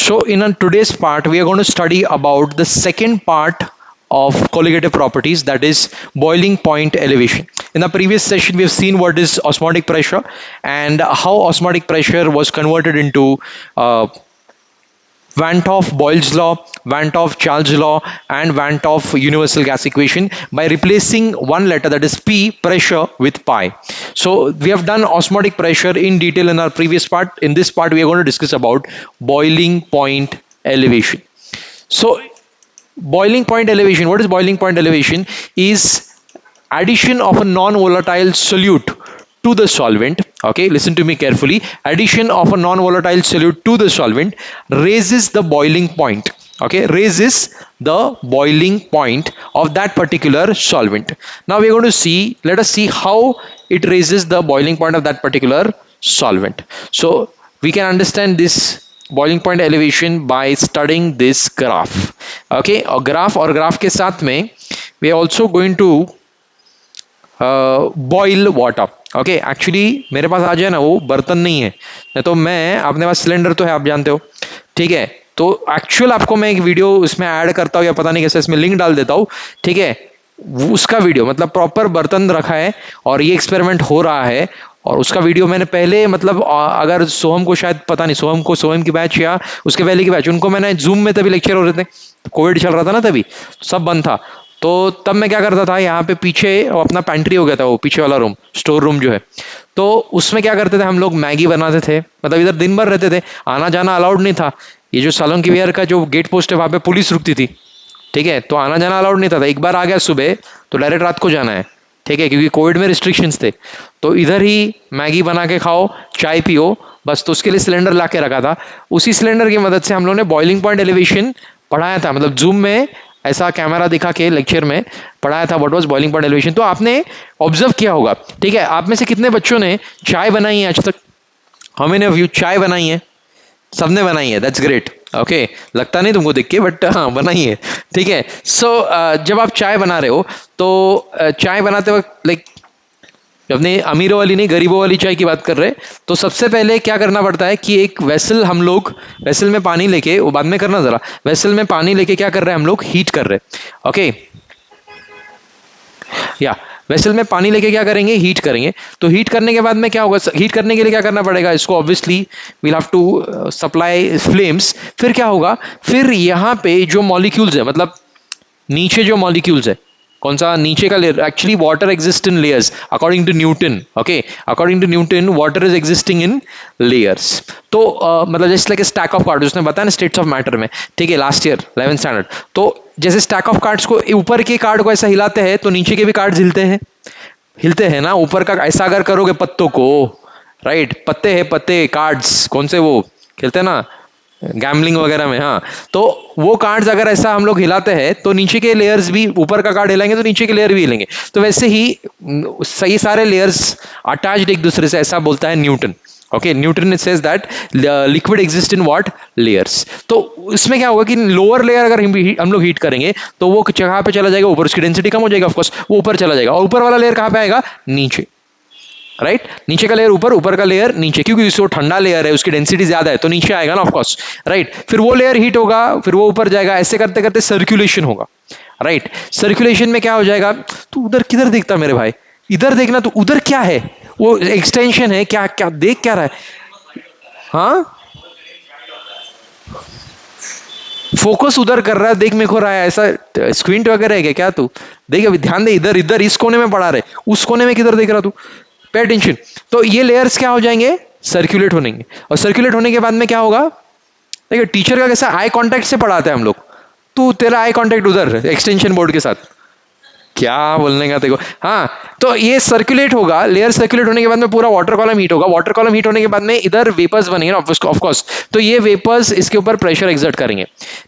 So in today's part, we are going to study about the second part of colligative properties, that is boiling point elevation. In the previous session, we have seen what is osmotic pressure and how osmotic pressure was converted into Van't Hoff Boyle's law, Van't Hoff Charles law, and Van't Hoff universal gas equation by replacing one letter, that is P, pressure, with pi. So we have done osmotic pressure in detail in our previous part. In this part, we are going to discuss about boiling point elevation. So boiling point elevation, what is boiling point elevation? Is addition of a non-volatile solute to the solvent. Okay, listen to me carefully. Addition of a non-volatile solute to the solvent raises the boiling point. Okay, raises the boiling point of that particular solvent. Now we are going to see, let us see how it raises the boiling point of that particular solvent. So we can understand this boiling point elevation by studying this graph. Okay, और graph के साथ में we are also going to boil water. Okay, actually मेरे पास आज है ना वो बर्तन नहीं है, नहीं तो मैं, अपने पास सिलेंडर तो है, आप जानते हो, ठीक है. तो एक्चुअल आपको मैं एक वीडियो इसमें ऐड करता हूँ या पता नहीं कैसे, इसमें लिंक डाल देता हूँ, ठीक है. उसका वीडियो मतलब प्रॉपर बर्तन रखा है और ये एक्सपेरिमेंट हो रहा है, और उसका वीडियो मैंने पहले, मतलब अगर सोहम को शायद पता नहीं, सोहम की बैच या उसके पहले की बैच, उनको मैंने जूम में तभी लेक्चर हो रहे थे, कोविड चल रहा था ना, तभी सब बंद था. तो तब मैं क्या करता था, यहाँ पे पीछे अपना पेंट्री हो गया था, वो पीछे वाला रूम, स्टोर रूम जो है, तो उसमें क्या करते थे हम लोग, मैगी बनाते थे. मतलब इधर दिन भर रहते थे, आना जाना अलाउड नहीं था. ये जो सालोंकी विहार का जो गेट पोस्ट है, वहाँ पे पुलिस रुकती थी, ठीक है, तो आना जाना अलाउड नहीं था. एक बार आ गया सुबह तो डायरेक्ट रात को जाना है, ठीक है, क्योंकि कोविड में रिस्ट्रिक्शंस थे. तो इधर ही मैगी बना के खाओ, चाय पियो, बस. तो उसके लिए सिलेंडर ला के रखा था. उसी सिलेंडर की मदद से हम लोग ने बॉइलिंग पॉइंट एलिवेशन पढ़ाया था, मतलब जूम में ऐसा कैमरा दिखा के लेक्चर में पढ़ाया था, what was boiling point elevation. तो आपने ऑब्जर्व किया होगा, ठीक है. आप में से कितने बच्चों ने चाय बनाई है आज तक? हाउ मेनी ऑफ यू चाय बनाई है? सबने बनाई है, दैट्स ग्रेट. ओके, लगता नहीं तुमको देख के, बट हाँ बनाई है, ठीक है. सो जब आप चाय बना रहे हो तो चाय बनाते वक्त, लाइक, अपने अमीरों वाली नहीं, गरीबों वाली चाय की बात कर रहे हैं, तो सबसे पहले क्या करना पड़ता है कि एक वेसल, हम लोग वेसल में पानी लेके, वो बाद में करना जरा, वेसल में पानी लेके क्या कर रहे हैं हम लोग, हीट कर रहे हैं. ओके, या वेसल में पानी लेके क्या करेंगे, हीट करेंगे. तो हीट करने के बाद में क्या होगा, हीट करने के लिए क्या करना पड़ेगा, इसको obviously we'll have to supply flames. फिर क्या होगा, फिर यहाँ पे जो मॉलिक्यूल्स है, मतलब नीचे जो मॉलिक्यूल्स है, कौन सा नीचे का layer, actually water exist in layers according to Newton. Okay, according to Newton water is existing in layers. तो मतलब जैसे लाइक स्टैक ऑफ कार्ड्स, उसने बताया ना स्टेट्स ऑफ मैटर में, ठीक है, लास्ट ईयर 11th स्टैंडर्ड. तो जैसे स्टैक ऑफ कार्ड्स को, ऊपर के कार्ड को ऐसा हिलाते हैं तो नीचे के भी कार्ड हिलते हैं ना. ऊपर का ऐसा अगर करोगे पत्तों को, राइट, पत्ते हैं, पत्ते, कार्ड्स कौन से वो खेलते हैं ना गैम्बलिंग वगैरह में, हाँ, तो वो कार्ड्स अगर ऐसा हम लोग हिलाते हैं तो नीचे के लेयर्स भी, ऊपर का कार्ड हिलाएंगे तो नीचे के लेयर भी हिलेंगे. तो वैसे ही सही सारे लेयर्स अटैच्ड एक दूसरे से, ऐसा बोलता है Newton. Okay, Newton says that liquid exist in what, layers. तो इसमें क्या होगा कि लोअर लेयर अगर हम लोग हीट करेंगे तो वो जगह पे चला जाएगा ऊपर, उसकी डेंसिटी कम हो जाएगा, ऑफकोर्स वो ऊपर चला जाएगा, और ऊपर वाला लेयर कहाँ पे आएगा, नीचे, राइट. नीचे का लेयर ऊपर, ऊपर का लेयर नीचे, क्योंकि वो ठंडा लेयर है, उसकी डेंसिटी ज्यादा है, तो नीचे आएगा ना, ऑफ कोर्स, राइट. फिर वो लेयर हीट होगा, फिर वो ऊपर जाएगा, ऐसे करते करते सर्कुलेशन होगा, राइट. सर्कुलेशन में क्या हो जाएगा, तू उधर किधर देखता मेरे भाई, इधर देखना, तो उधर क्या है, वो एक्सटेंशन है, क्या क्या देख क्या रहा है, हाँ, फोकस उधर कर रहा है, देख मेरे को रहा है, ऐसा स्क्रीन वगैरह है क्या तू, देख अभी ध्यान दे, इधर इधर इस कोने में पड़ा रहे, उस कोने में किधर देख रहा तू, पे अटेंशन. तो ये लेयर्स क्या हो जाएंगे, सर्कुलेट होने, और सर्कुलेट होने के बाद में क्या होगा, देखिए टीचर का कैसा आई कांटेक्ट से पढ़ाते हैं हम लोग, तू तेरा आई कांटेक्ट उधर एक्सटेंशन बोर्ड के साथ, क्या बोलने का देखो, हाँ. तो ये सर्कुलेट होगा, लेयर सर्कुलेट होने के बाद में पूरा वाटर कॉलम हीट होगा, वाटर कॉलम हीट होने के बाद में इधर वेपर्स बनेंगे ना, ऑफ कोर्स. तो ये वेपर्स इसके ऊपर प्रेशर एक्सर्ट करेंगे,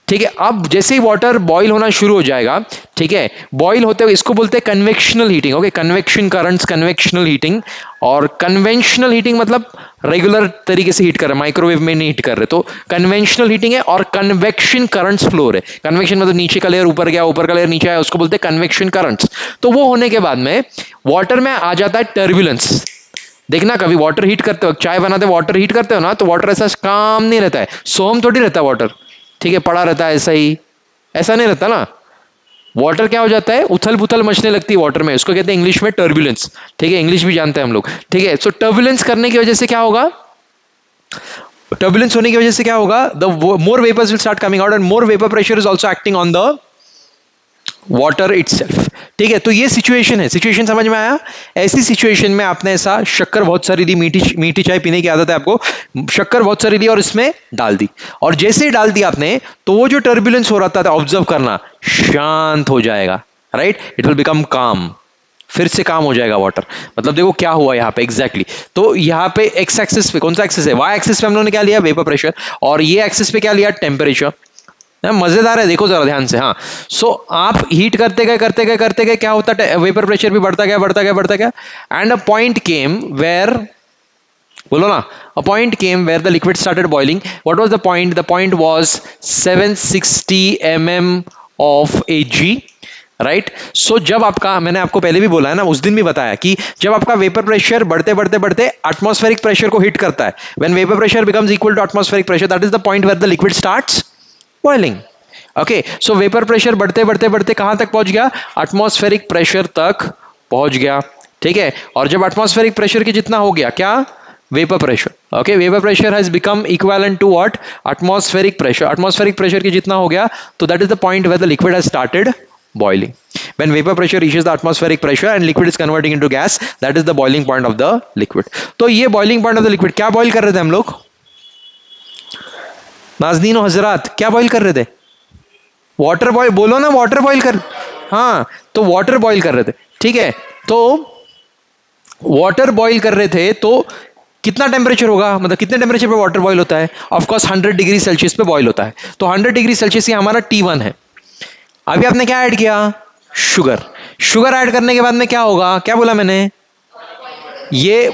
ठीक है. अब जैसे ही वाटर बॉईल होना शुरू हो जाएगा, ठीक है, बॉईल होते हुए, इसको बोलते हैं convectional heating. Okay, convection currents, convectional heating. और कन्वेंशनल हीटिंग मतलब रेगुलर तरीके से हीट कर रहे, माइक्रोवेव में नहीं हीट कर रहे, तो कन्वेंशनल हीटिंग है. और कन्वेक्शन करंट्स फ्लो है, कन्वेक्शन मतलब नीचे का लेयर ऊपर गया, ऊपर का लेयर नीचे आया, उसको बोलते हैं कन्वेक्शन करंट्स. तो वो होने के बाद में वाटर में आ जाता है टर्बुलेंस. देखना कभी वाटर हीट करते हो, चाय बनाते हो वाटर हीट करते हो ना, तो वाटर ऐसा काम नहीं रहता है, सोम थोड़ी रहता है वाटर, ठीक है, पड़ा रहता है ऐसा ही, ऐसा नहीं रहता ना। वाटर क्या हो जाता है, उथल पुथल मचने लगती है वाटर में, उसको कहते हैं इंग्लिश में टर्बुलेंस, ठीक है, इंग्लिश भी जानते हैं हम लोग, ठीक है। सो टर्बुलेंस करने की वजह से क्या होगा, टर्बुलेंस होने की वजह से क्या होगा, the more vapours will start coming out and more vapour pressure is also acting on the water itself, ठीक है। तो ये सिचुएशन है, सिचुएशन समझ में आया। ऐसी सिचुएशन में आपने ऐसा शक्कर बहुत सारी दी, मीठी मीठी चाय पीने की आदत है आपको, शक्कर बहुत सारी दी और इसमें डाल दी, और जैसे ही डाल दी आपने, तो वो जो टर्बुलेंस हो रहा था ऑब्जर्व करना, शांत हो जाएगा, राइट, इट विल बिकम काम, फिर से काम हो जाएगा वाटर। मतलब देखो क्या हुआ यहाँ पे एग्जैक्टली तो यहाँ पे एक्स एक्सिस पे कौन सा एक्सिस है, वाई एक्सिस पे हम लोगों ने क्या लिया, वेपर प्रेशर, और ये एक्सिस पे क्या लिया, टेम्परेचर। मजेदार है, देखो जरा ध्यान से। हाँ, सो आप हीट करते गए करते गए करते गए, क्या होता है, वेपर प्रेशर भी बढ़ता गया बढ़ता गया बढ़ता गया, and a point came where, बोलो ना, a point came where the liquid started boiling. What was the point? The point was 760 mm of Ag, right. सो जब आपका, मैंने आपको पहले भी बोला है ना, उस दिन भी बताया कि जब आपका वेपर प्रेशर बढ़ते बढ़ते बढ़ते एटमॉस्फेरिक प्रेशर को हिट करता है, when vapour pressure becomes equal to atmospheric pressure, that is the point where the liquid starts boiling. Okay, so vapour pressure बढ़ते बढ़ते बढ़ते कहां तक पहुंच गया, एटमॉस्फेरिक प्रेशर तक पहुंच गया, ठीक है। और जब एटमॉस्फेरिक प्रेशर के जितना हो गया, क्या, vapour pressure, okay, vapour pressure has become equivalent to what, atmospheric pressure, atmospheric pressure के जितना हो गया, तो that is the point where the liquid has started boiling. When vapor pressure reaches the atmospheric pressure and liquid is converting into gas, that is the boiling point of the liquid. तो ये boiling point of the liquid, क्या boil कर रहे थे हम लोग, नाज़नीन और हजरात, क्या boil कर रहे थे, वाटर बॉयल, बोलो ना, वाटर बॉयल कर, हाँ, तो वाटर बॉयल कर रहे थे, ठीक है। तो वाटर बॉयल कर रहे थे, तो कितना टेम्परेचर होगा, मतलब कितने टेम्परेचर पे वाटर बॉयल होता है, ऑफ कोर्स 100 डिग्री सेल्सियस पे बॉयल होता है, तो 100 डिग्री सेल्सियस ये हमारा T1 है। अभी आपने क्या ऐड किया, शुगर, शुगर ऐड करने के बाद में क्या होगा, क्या बोला मैंने, ये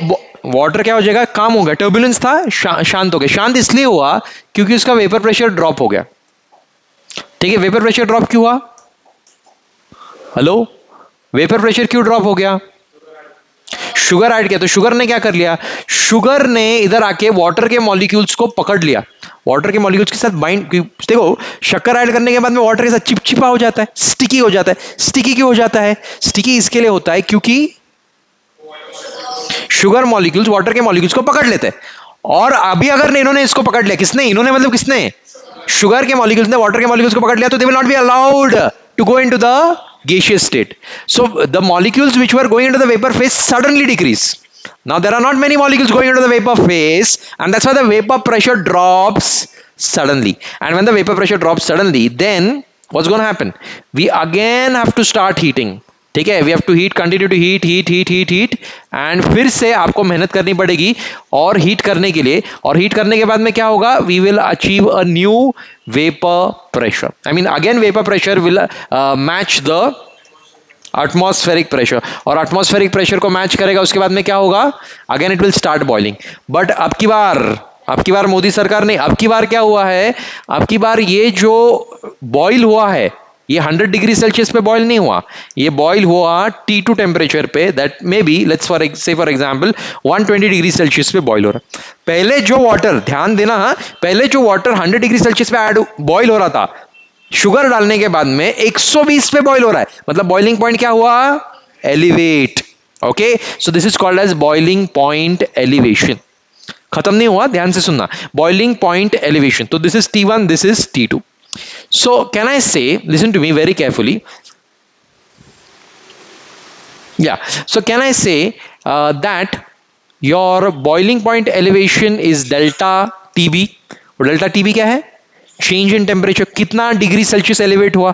वाटर क्या हो जाएगा, काम हो गया, टर्बुलेंस था, शांत हो गया। शांत इसलिए हुआ क्योंकि उसका वेपर प्रेशर ड्रॉप हो गया, ठीक है। वेपर प्रेशर ड्रॉप क्यों हुआ, हेलो, वेपर प्रेशर क्यों ड्रॉप हो गया, शुगर ऐड किया, तो शुगर ने क्या कर लिया, शुगर ने इधर आके वाटर के मॉलिक्यूल्स को पकड़ लिया, वाटर के मॉलिक्यूल्स के साथ बाइंड, देखो शक्कर ऐड करने के बाद में वाटर के साथ चिपचिपा हो जाता है, स्टिकी हो जाता है। स्टिकी क्यों हो जाता है, स्टिकी इसके लिए होता है क्योंकि शुगर मॉलिक्यूल्स वाटर के मॉलिक्यूल्स को पकड़ लेते हैं, और अभी अगर इन्होंने इसको पकड़ लिया, किसने, इन्होंने मतलब किसने, शुगर के मॉलिक्यूल्स ने वाटर के मॉलिक्यूल्स को पकड़ लिया, तो they will not be allowed to go into the gaseous state. So the molecules which were going into the vapor phase suddenly decrease. Now there are not many molecules going into the vapor phase, and that's why the vapor pressure drops suddenly. And when the vapor pressure drops suddenly, then what's going to happen? We again have to start heating. ठीक है, we have to heat, continue to heat heat heat heat heat, and फिर से आपको मेहनत करनी पड़ेगी और heat करने के लिए, और हीट करने के बाद में क्या होगा, we will achieve a new vapour pressure, I mean again vapour pressure will match the atmospheric pressure, और एटमॉस्फेरिक प्रेशर को मैच करेगा, उसके बाद में क्या होगा, again it will start boiling. But अब की बार मोदी सरकार ने, अब की बार क्या हुआ है, अब की बार ये जो बॉइल हुआ है, ये 100 डिग्री सेल्सियस पे बॉइल नहीं हुआ, ये बॉइल हुआ T2 टेम्परेचर पे, that may be, let's for example 120 degree Celsius पे बॉइल हो रहा है। पहले जो वाटर, ध्यान देना, हाँ, पहले जो वाटर 100 डिग्री सेल्सियस पे ऐड बॉइल हो रहा था, शुगर डालने के बाद में 120 पे बॉइल हो रहा है, मतलब बॉइलिंग पॉइंट क्या हुआ, elevate. Okay, so this is called as boiling point elevation. खत्म नहीं हुआ, ध्यान से सुनना, बॉइलिंग पॉइंट एलिवेशन। तो this is T1, this is T2. So can I say, listen to me very carefully, yeah, so can I say that your boiling point elevation is delta TB, और delta TB क्या है, change in temperature, कितना degree Celsius elevate हुआ,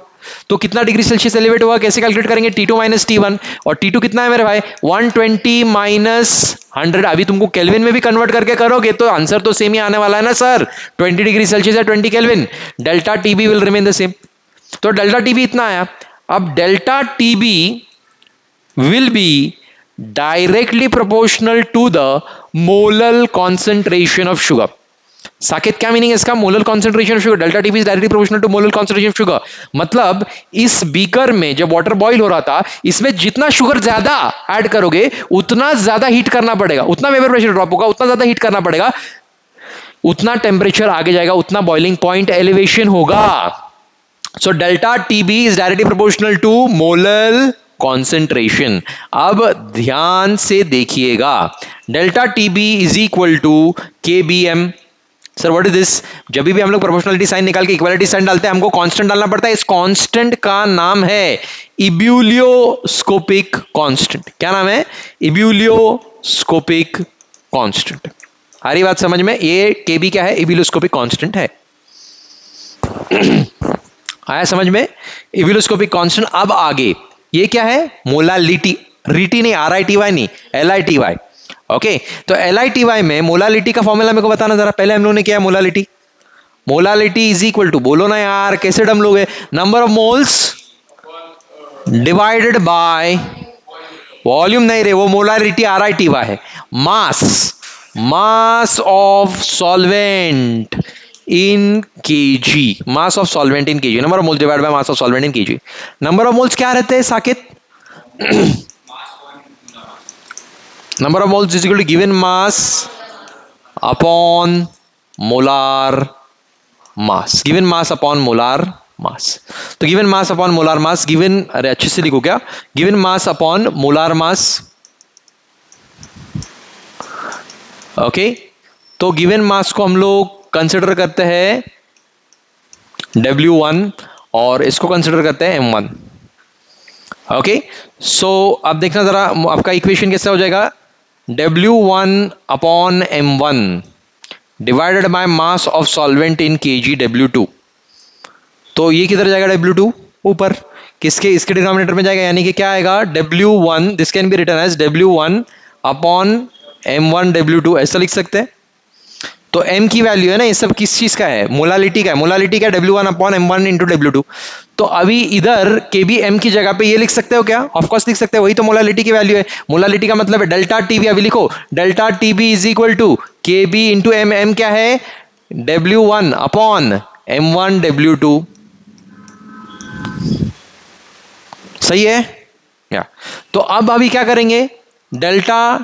तो कितना degree Celsius elevate हुआ, कैसे calculate करेंगे, T2 माइनस T1, और T2 कितना है मेरे भाई, 120 माइनस 100, अभी तुमको केल्विन में भी कन्वर्ट करके करोगे तो आंसर तो सेम ही आने वाला है ना सर, 20 डिग्री सेल्सियस है 20 kelvin, delta TB will remain the same, तो डेल्टा टीबी इतना आया। अब delta TB will be directly proportional to the molal concentration of sugar, Saket क्या मीनिंग है इसका? Molar concentration of sugar, delta TB is directly proportional to molar concentration of sugar. मतलब इस beaker में जब वाटर बॉईल हो रहा था, इसमें जितना शुगर ज्यादा ऐड करोगे उतना ज्यादा हीट करना पड़ेगा, उतना वेपर प्रेशर ड्रॉप होगा, उतना ज्यादा हीट करना पड़ेगा, उतना टेम्परेचर आगे जाएगा, उतना बॉइलिंग पॉइंट एलिवेशन होगा। So delta TB is directly proportional to molar concentration. अब ध्यान से देखिएगा, delta TB is equal to K B M. Sir what is this? जब भी हम लोग प्रोपोर्शनलिटी साइन निकाल के इक्वालिटी साइन डालते हैं, हमको कांस्टेंट डालना पड़ता है। इस कांस्टेंट का नाम है इब्यूलियोस्कोपिक कांस्टेंट। क्या नाम है? इब्यूलियोस्कोपिक कांस्टेंट। आ रही बात समझ में? ये केबी क्या है? इब्यूलियोस्कोपिक कांस्टेंट है। आया समझ में? Ebullioscopic constant. अब आगे ये क्या है? मोलालिटी। रीटी नहीं, RITY नहीं, LITY। ओके, तो LITY में मोलालिटी का फॉर्मूला मेरे को बताना जरा। पहले हम लोगों ने किया molality. Molality is equal to, बोलो ना यार, कैसे डम लोग है? Number of moles divided by volume. नहीं रे, वो मोलालिटी RITY है। Mass, mass of solvent in kg, mass of solvent in kg. Number of moles divided by mass of solvent in kg. Number of moles क्या रहते हैं Saket? Number of moles is equal to given mass upon molar mass, given mass upon molar mass। तो given mass upon molar mass, given, अरे अच्छे से लिखो क्या, given mass upon molar mass। Okay, तो given mass को हम लोग कंसिडर करते हैं W1 और इसको कंसिडर करते हैं M1। ओके, सो अब देखना जरा आपका इक्वेशन कैसा हो जाएगा? W1 upon M1 divided by mass of solvent in KG W2। तो ये किधर जाएगा? W2 ऊपर, किसके? इसके डिनोमिनेटर में जाएगा, यानी कि क्या आएगा? W1, this can be written as W1 upon M1 W2, ऐसा लिख सकते हैं। तो M की वैल्यू है ना, ये सब किस चीज का है? मोलालिटी का है। मोलालिटी का W1 upon M1 into W2। तो अभी इधर KB M की जगह पे ये लिख सकते हो क्या? ऑफ कोर्स लिख सकते हो, वही तो मोलालिटी की वैल्यू है। मोलालिटी का मतलब है डेल्टा टीबी। अभी लिखो delta TB is equal to KB into M। M क्या है? W1 upon M1 W2। सही है या? तो अब अभी क्या करेंगे? डेल्टा,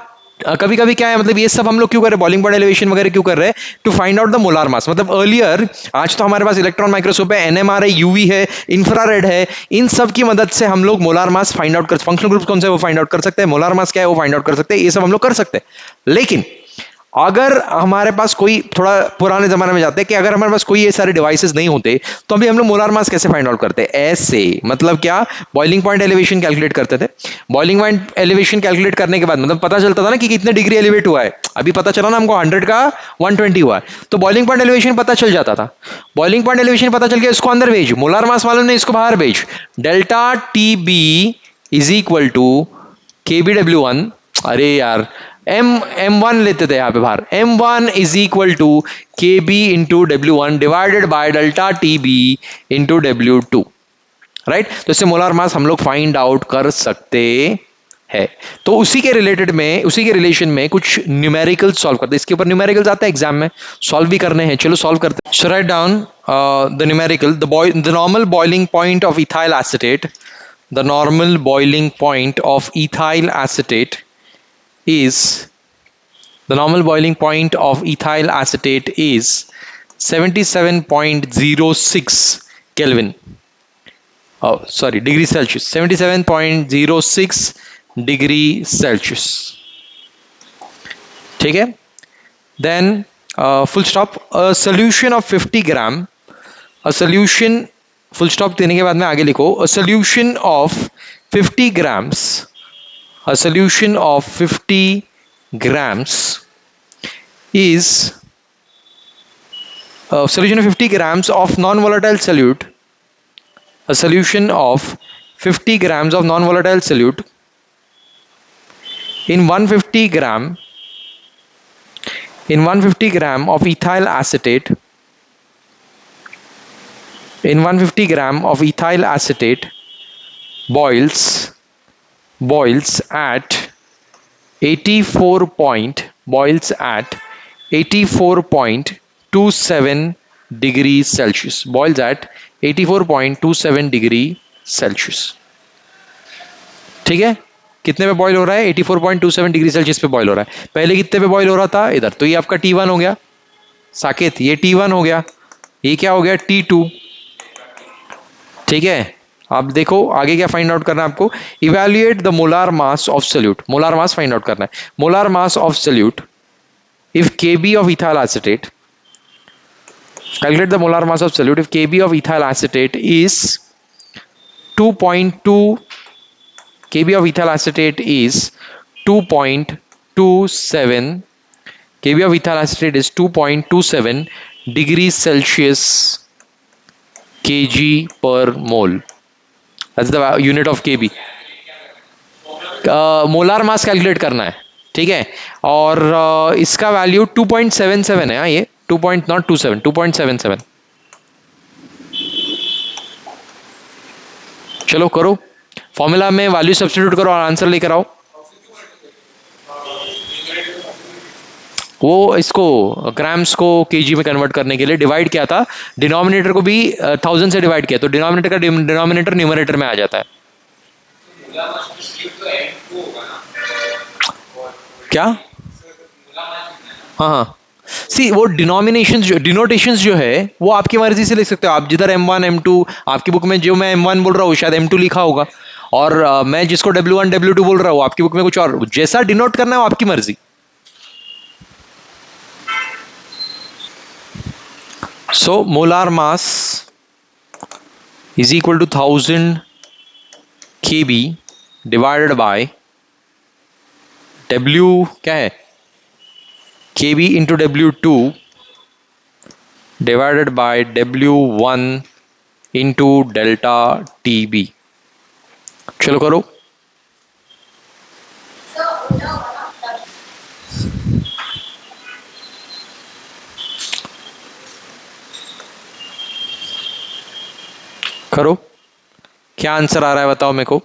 कभी कभी क्या है, मतलब ये सब हम लोग क्यों कर रहे हैं, बॉइलिंग पॉइंट एलिवेशन वगैरह क्यों कर रहे हैं? To find out the molar mass. मतलब अर्लियर, आज तो हमारे पास इलेक्ट्रॉन माइक्रोस्कोप है, NMR है, UV है, इंफ्रारेड है, इन सब की मदद से हम लोग मोलार मास फाइंड आउट कर, फंक्शनल ग्रुप कौन से वो फाइंड आउट कर सकते हैं, मोलार मास क्या है वो फाइंड आउट कर सकते हैं, ये सब हम लोग कर सकते हैं। लेकिन अगर हमारे पास कोई, थोड़ा पुराने जमाने में जाते हैं कि अगर हमारे पास कोई ये सारे डिवाइसेस नहीं होते तो अभी हम लोग मोलार मास कैसे फाइंड आउट करते? ऐसे, मतलब क्या? बॉइलिंग पॉइंट एलिवेशन कैलकुलेट करते थे। बॉइलिंग पॉइंट एलिवेशन कैलकुलेट करने के बाद मतलब पता चलता था ना कि कितने डिग्री एलिवेट हुआ है। अभी पता चला ना हमको 100 का 120 हुआ है, तो बॉइलिंग पॉइंट एलिवेशन पता चल जाता था। बॉइलिंग पॉइंट एलिवेशन पता चल गया, इसको अंदर भेज, मोलार मास वालों ने इसको बाहर भेज। Delta TB is equal to KBW1, अरे यार M1 लेते थे यहाँ पे बाहर। M1 is equal to KB into W1 divided by delta TB into W2, right? तो इससे मोलार मास हम लोग फाइंड आउट कर सकते हैं। तो उसी के रिलेटेड में, उसी के रिलेशन में कुछ न्यूमेरिकल सॉल्व करते हैं। इसके ऊपर न्यूमेरिकल्स आते हैं एग्जाम में, सॉल्व भी करने हैं, चलो सॉल्व करते हैं। So write down the numerical, the normal boiling point of ethyl acetate, the normal boiling point of ethyl acetate is, the normal boiling point of ethyl acetate is 77.06 Kelvin, oh sorry, degree Celsius, 77.06 degree Celsius, ठीक है? Then full stop, a solution of 50 gram, a solution, full stop देने के बाद में आगे लिखो, a solution of 50 grams, a solution of 50 grams is, solution of 50 grams of non volatile solute, a solution of 50 grams of non volatile solute in 150 gram, in 150 gram of ethyl acetate, in 150 gram of ethyl acetate boils at 84 point, boils at 84.2 84.27 degree Celsius, boils at 84.27 degree Celsius. ठीक है, कितने पे boil हो रहा है? 84.27 degree Celsius पे boil हो रहा है। पहले कितने पे बॉईल हो रहा था? इधर। तो ये आपका T1 हो गया साकेत, ये T1 हो गया, ये क्या हो गया? T2। ठीक है, अब देखो आगे क्या फाइंड आउट करना है आपको। Evaluate the molar mass of solute, molar mass find out करना है। Molar mass of solute if Kb of ethyl acetate, calculate the molar mass of solute if Kb of ethyl acetate is 2.2, Kb of ethyl acetate is 2.27, Kb of ethyl acetate is 2.27 degrees Celsius kg per mole. That's the unit of Kb. Molar mass calculate करना है, ठीक है। और इसका value 2.77 है। ये 2.27 2.77। चलो करो, फॉर्मूला में वैल्यू सब्स्टिट्यूट करो और आंसर लेकर आओ। वो इसको ग्राम्स को केजी में कन्वर्ट करने के लिए डिवाइड किया था, डिनोमिनेटर को भी 1000 से डिवाइड किया, तो डिनोमिनेटर का डिनोमिनेटर न्यूमरेटर में आ जाता है। क्या? हाँ हाँ, सी वो डिनोटेशंस जो है वो आपकी मर्जी से लिख सकते हो आप। जिधर M1 M2, आपकी बुक में जो मैं M1 बोल रहा हूँ शायद M2 लिखा होगा, और मैं जिसको W1 W2 बोल रहा हूँ आपकी बुक में कुछ और, जैसा डिनोट करना है वो आपकी मर्जी। So molar mass is equal to 1000 Kb divided by W क्या है? Kb into W2 divided by W1 into delta TB। चलो करो। करो, क्या आंसर आ रहा है बताओ मेरे को।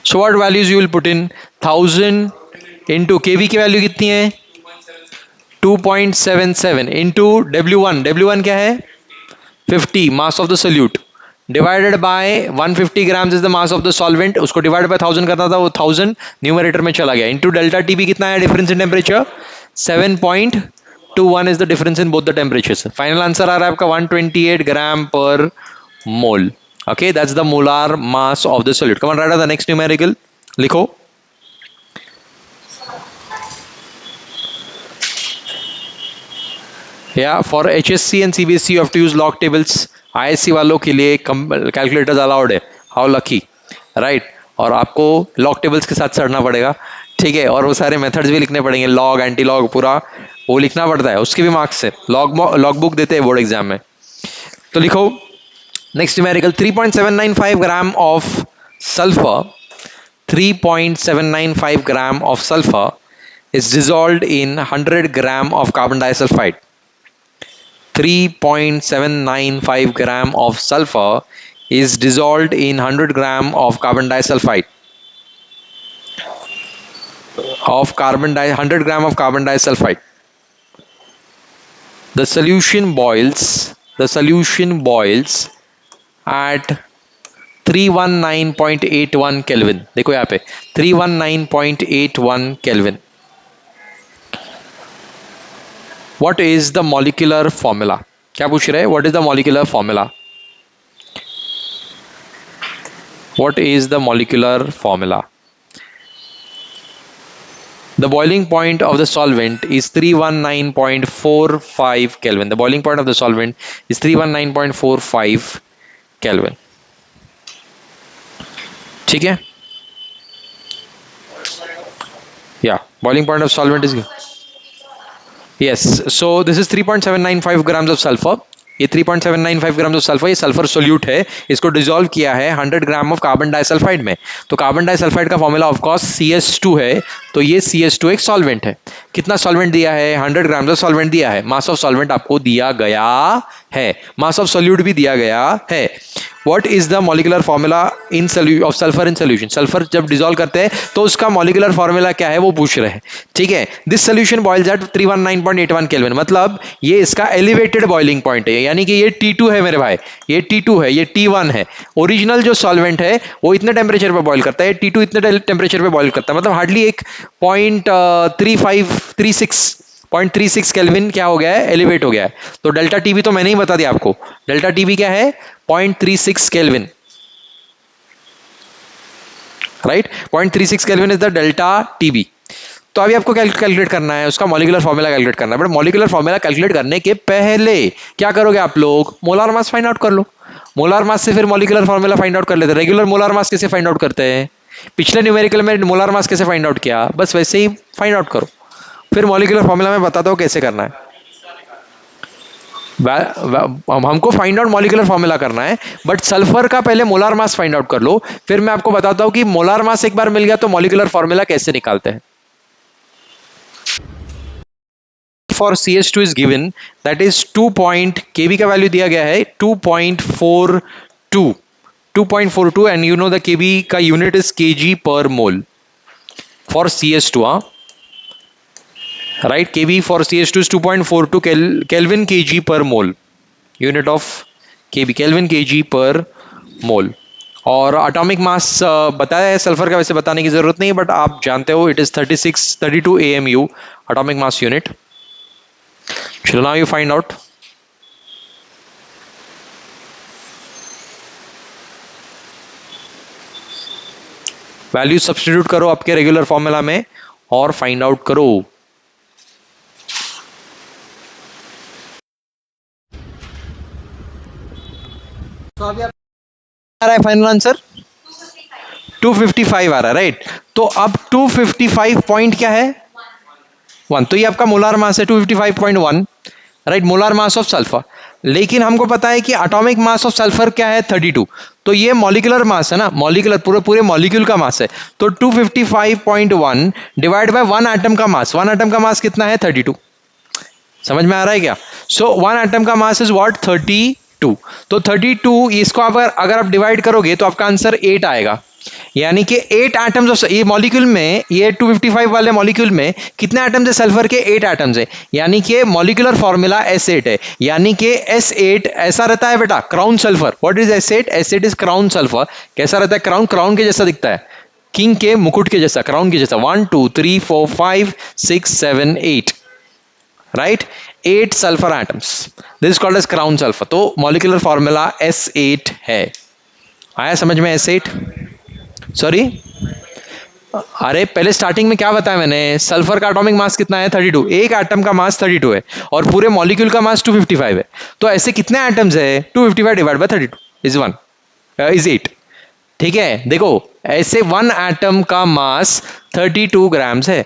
So what values you will put in? 1000 into Kb की वैल्यू कितनी है? 2.77 into W1, W1 क्या है? 50 mass of the solute, divided by 150 grams is the mass of the solvent, उसको डिवाइड बाय 1000 करना था, वो 1000 न्यूमरेटर में चला गया, इनटू डेल्टा टीबी कितना है difference in temperature? 7.21 is the difference in both the temperatures. Final answer आ रहा है आपका 128 ग्राम पर मोल। Okay, that's the molar mass of the solute. Come on, write down the next numerical. लिखो। Yeah, for HSC and CBSE you have to use log tables. ISC वालों के लिए calculators allowed है। How lucky, right? और आपको log tables के साथ चढ़ना पड़ेगा, ठीक है। और वो सारे methods भी लिखने पड़ेंगे, log, anti log, पूरा वो लिखना पड़ता है, उसके भी मार्क्स है। log book देते हैं बोर्ड एग्जाम में। तो लिखो next numerical, 3.795 gram of sulfur, 3.795 gram of sulfur is dissolved in 100 gram of carbon disulfide. 3.795 gram of sulfur is dissolved in 100 gram of carbon disulfide. 100 gram of carbon disulfide. The solution boils at 319.81 kelvin. देखो यहाँ पे 319.81 kelvin. What is the molecular formula? क्या पूछ रहे हैं? What is the molecular formula? What is the molecular formula? The boiling point of the solvent is 319.45 Kelvin. The boiling point of the solvent is 319.45 Kelvin. ठीक है? Yeah, boiling point of solvent is yes. So this is 3.795 grams of sulfur. ये 3.795 gram of sulphur, ये sulphur solute है, इसको dissolve किया है 100 gram of carbon disulphide में। तो कार्बन डाइसल्फाइड का फॉर्मूला ऑफ कोर्स CS2 है, तो ये CS2 एक सॉल्वेंट है। कितना सॉल्वेंट दिया है, 100 ग्राम ऑफ सॉल्वेंट दिया है, मास ऑफ सॉल्वेंट आपको दिया गया है, मास ऑफ सोल्यूट भी दिया गया है। What is the molecular formula in of sulphur in solution, sulphur जब डिसॉल्व करते हैं तो उसका मॉलिक्यूलर फॉर्मूला क्या है वो पूछ रहे हैं, ठीक है। This solution boils at 319.81 kelvin, मतलब ये इसका एलिवेटेड बॉइलिंग पॉइंट है, यानी कि ये T2 है मेरे भाई, ये T2 है, ये T1 है। ओरिजिनल जो सॉल्वेंट है वो इतने टेम्परेचर पे बॉइल करता है, T2 इतने टेम्परेचर पे बॉइल करता है, मतलब हार्डली एक 0.36 केल्विन क्या हो गया है, एलिवेट हो गया है। तो डेल्टा टीबी तो मैंने ही बता दिया आपको, डेल्टा टीबी क्या है, 0.36 kelvin, right. 0.36 kelvin is the delta TB. तो अभी आपको कैलकुलेट करना है, उसका मॉलिक्यूलर फॉर्मूला कैलकुलेट करना है, बट मॉलिक्यूलर फॉर्मूला कैलकुलेट करने के पहले क्या करोगे आप लोग, मोलार मास फाइंड आउट कर लो। मोलार मास से फिर मॉलिक्यूलर फॉर्मूला फाइंड आउट कर लेते हैं। रेगुलर मोलार मास कैसे फाइंड आउट करते हैं, पिछले न्यूमेरिकल में मोलार मास कैसे फाइंड आउट किया, बस वैसे ही फाइंड आउट करो, फिर मॉलिक्यूलर फॉर्मूला में बताता हूँ कैसे करना है। हमको फाइंड आउट मॉलिक्यूलर फॉर्मूला करना है, बट सल्फर का पहले मोलार मास फाइंड आउट कर लो, फिर मैं आपको बताता हूं कि मोलार मास एक बार मिल गया तो मॉलिक्यूलर फॉर्मूला कैसे निकालते हैं। For CH2 is given, that is 2 point, KB का वैल्यू दिया गया है 2.42 and you know the KB का unit is kg per mole for CH2, right? Kb for CH2 is 2.42 Kelvin kg per mole, unit of Kb Kelvin kg per mole। और atomic mass बताया है sulphur का, वैसे बताने की जरूरत नहीं, बट आप जानते हो it is 32 AMU atomic mass unit. चलो now you find out. Value substitute करो आपके रेगुलर फॉर्मूला में और फाइंड आउट करो। तो अभी आप आ रहा है फाइनल आंसर 255 आ रहा है, राइट। तो अब 255 पॉइंट क्या है, 1, तो ये आपका मोलार मास है 255.1, right, molar mass of sulphur. लेकिन हमको पता है कि एटॉमिक मास ऑफ सल्फर क्या है 32, तो ये मॉलिक्यूलर मास है ना, मॉलिक्यूलर पूरे मॉलिक्यूल का मास है, तो 255.1 डिवाइड बाय 1 एटम का मास, 1 एटम का मास कितना है 32, समझ में आ रहा है क्या। सो 1 एटम का मास इज व्हाट 32, तो 32 इसको अगर आप डिवाइड करोगे तो आपका आंसर 8 आएगा, यानी कि 8 एटम्स ऑफ ये मॉलिक्यूल में, ये 255 वाले मॉलिक्यूल में कितने एटम्स है सल्फर के, 8 एटम्स है, यानी कि मॉलिक्यूलर फॉर्मूला S8 है, यानी कि S8 ऐसा रहता है बेटा, crown sulphur. What is S8, S8 is crown sulphur. कैसा रहता है, क्राउन, क्राउन के जैसा दिखता है, किंग के मुकुट के जैसा, क्राउन के जैसा। 1 2 3 4 5 6 7 8, right, 8 sulphur atoms, this is called as crown sulphur. तो मॉलिक्यूलर फॉर्मूला S8 है। आया समझ में S8, सॉरी, अरे पहले स्टार्टिंग में क्या बताया मैंने, सल्फर का एटॉमिक मास कितना है 32, एक एटम का मास 32 है और पूरे मॉलिक्यूल का मास 255 है, तो ऐसे कितने एटम्स है 255 डिवाइड बाय 32 इज 1 इज 8, ठीक है। देखो ऐसे 1 एटम का मास 32 ग्राम्स है,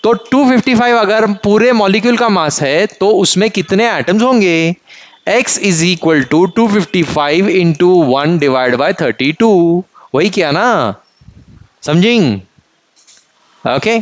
तो 255 अगर पूरे मॉलिक्यूल का मास है तो उसमें कितने एटम्स होंगे, x is equal to 255 into 1 divide by 32, वही किया ना, समझिंग, ओके।